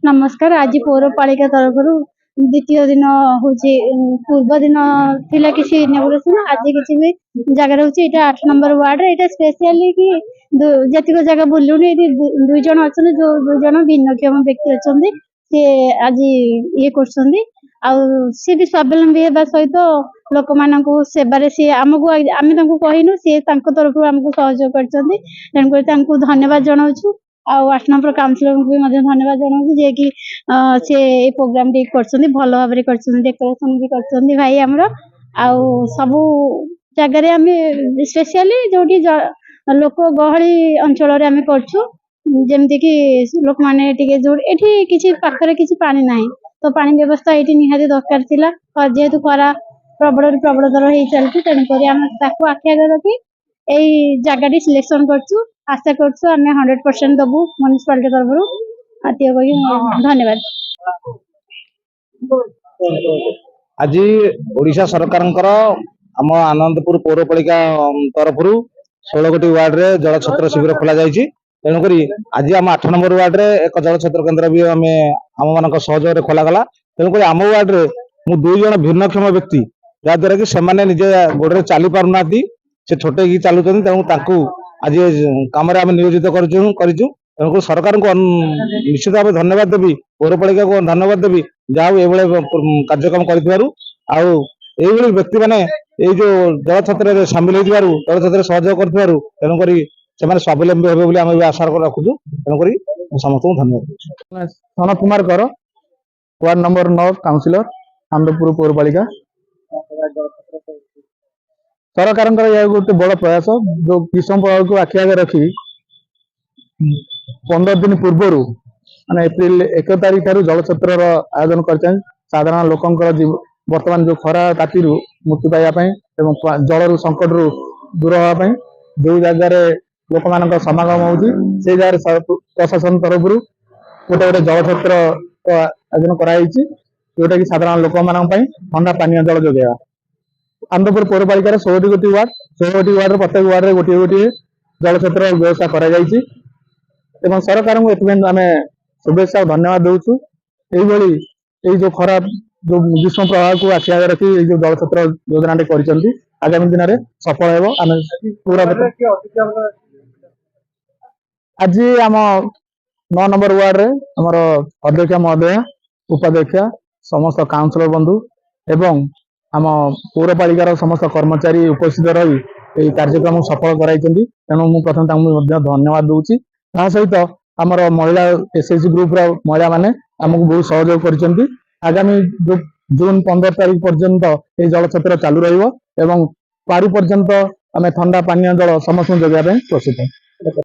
नमस्कार। आज पौरपालिका तरफ द्वितीय दिन हूँ पूर्व दिन थिला किसी इनॉग्रेशन आज किसी भी जगह हूँ ये 8 नंबर वार्ड रे स्पेशली कि जतिक जगह बुलूनी दुई जन अच्छा जो दुई जन भिन्नक्षम व्यक्ति अच्छा सी आज ये कर सी भी स्वावलम्बी होगा सहित लोक मान सेवारे सी आमको आम कहनु सी तरफ आमको सहयोग कर धन्यवाद जनाऊँ। 8 नंबर काउंसिलर को भी धन्यवाद जनाऊँ जे कि से प्रोग्राम टी कर भल भाव डेकोरेशन भी कर भाई आमर सबू जगार आम स्पेशली जो लोक गहली अंचल आम करमती कि लोक मैंने किसी पाखे किसी पानी ना तो पानी व्यवस्था ये निहाती दरकार था जेहेतु खरा प्रबल प्रबलतर हो चलती तेणुक आखि आगे रखी यही जगह सिलेक्शन करूँ आशा करूँ आम 100% दबू म्यूनिसिपालिटी तरफ धन्यवाद। आज ओडिशा सरकार आम आनंदपुर पौरपालिका तरफ 16 गोटी वार्ड रे जल छत्र शिविर खोल जाइए। तेणुक आज आम 8 नंबर वार्ड रे एक जल छत्र केन्द्र भी आम मान सहयोग खोलागला। तेणुक आम वार्ड रे मु 2 जन भिन्नक्षम व्यक्ति जहाद्वारा कि से निजे गोड़े चली पारना से छोटे चलुं तेणु आज कम नियोजित कर सरकार को निश्चित भाव धन्यवाद देवी पौरपालिका को धन्यवाद देवी जहाँ ये कार्यक्रम कर व्यक्ति मैंने जो जल छत्र सामिल हो जल छत्र सहयोग कर स्वावलम्बी हे आम आशा रखुचु। तेणुक समस्त धन्यवाद। सनत कुमार कर वार्ड नंबर 9 काउंसिलर आनंदपुर पौरपालिका। सरकार गोटे बड़ प्रयास जो ग्रीष्म प्रभाव को आखि आगे रखी 15 दिन पूर्वर माने एप्रिल 1 तारीख ठारू जल छत्र आयोजन कर साधारण लोकंकर वर्तमान जो खरा ताती मुक्ति पाइबा जल संकट रु दूर होगापी जो जगार लोक मान समागम होती से जगह प्रशासन तरफ गोटे गोटे जल छत्र आयोजन कराई जोटा कि साधारण लोक मान ठंडा पानी जल जोगा आनंदपुर पौरपालिकार 16 गोटी वार्ड प्रत्येक वार्ड में गोटे गोटे जल छत्र व्यवस्था कर सरकार को आम शुभेच्छा और धन्यवाद दूसु। यही जो खराब जो ग्रीष्म प्रभाव को आखि आगे रखी जो जल छत्र योजना कर आगामी दिन में सफल हो पूरा आज आम 9 नंबर वार्ड रे आमर अध्यक्ष महोदय उपाध्यक्ष समस्त काउंसिलर बंधु एवं आम पौरपालिकार समस्त कर्मचारी उपस्थित रही यह कार्यक्रम सफल कराई तेणु मुझे प्रथम धन्यवाद दूसरी सहित आमर महिला एसएचजी ग्रुप महिला माने आमको बहुत सहयोग कर आगामी जून 15 तारीख पर्यंत ये जल छत्र चालू रही पारू पर्यंत आम ठंडा पानी जल समस्त जोगाई प्रस्तुत।